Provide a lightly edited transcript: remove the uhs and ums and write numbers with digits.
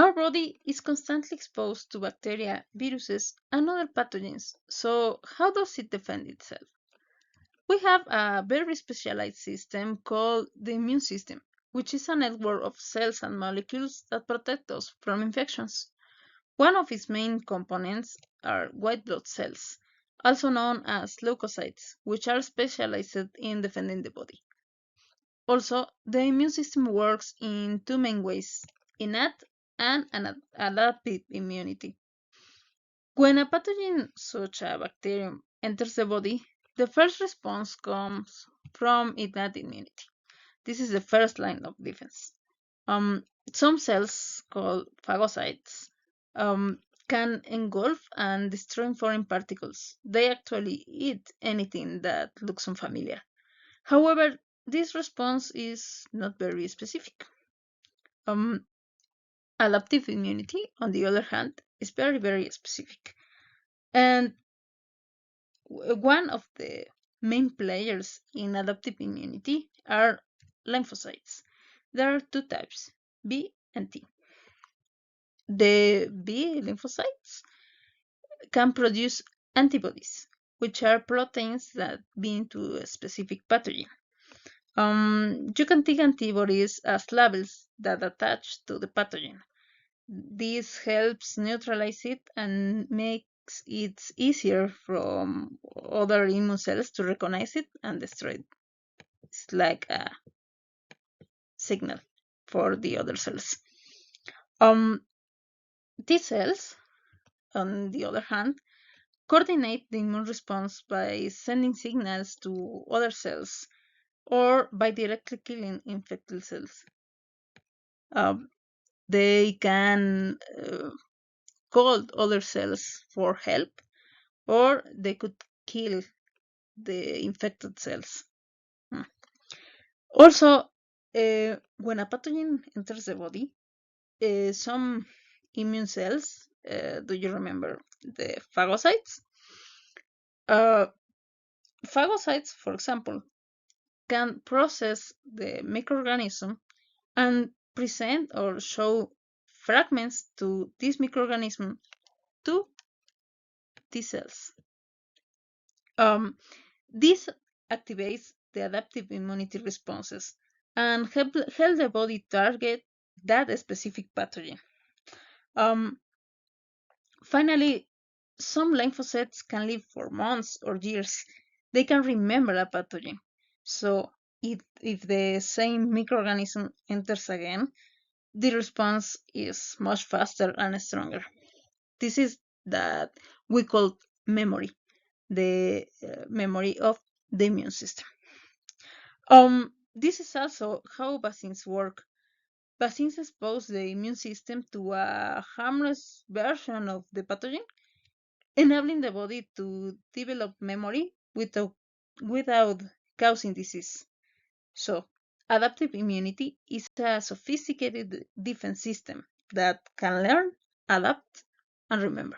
Our body is constantly exposed to bacteria, viruses, and other pathogens. So, how does it defend itself? We have a very specialized system called the immune system, which is a network of cells and molecules that protect us from infections. One of its main components are white blood cells, also known as leukocytes, which are specialized in defending the body. Also, the immune system works in two main ways: innate and adaptive immunity. When a pathogen such as a bacterium enters the body, the first response comes from innate immunity. This is the first line of defense. Um, some cells, called phagocytes, can engulf and destroy foreign particles. They actually eat anything that looks unfamiliar. However, this response is not very specific. Um, Adaptive immunity, on the other hand, is very, very specific. And one of the main players in adaptive immunity are lymphocytes. There are two types, B and T. The B lymphocytes can produce antibodies, which are proteins that bind to a specific pathogen. You can take antibodies as labels that attach to the pathogen. This helps neutralize it and makes it easier for other immune cells to recognize it and destroy it. It's like a signal for the other cells. T cells, on the other hand, coordinate the immune response by sending signals to other cells or by directly killing infected cells. Um, they can call other cells for help, or they could kill the infected cells. Also, when a pathogen enters the body, some immune cells, do you remember the phagocytes? Uh, Phagocytes, for example, can process the microorganism and present or show fragments to this microorganism to T cells. This activates the adaptive immunity responses and help the body target that specific pathogen. Finally, some lymphocytes can live for months or years. They can remember a pathogen. So if the same microorganism enters again, the response is much faster and stronger. This is that we call memory, the memory of the immune system. This is also how vaccines work. Vaccines expose the immune system to a harmless version of the pathogen, enabling the body to develop memory without causing disease. So, adaptive immunity is a sophisticated defense system that can learn, adapt, and remember.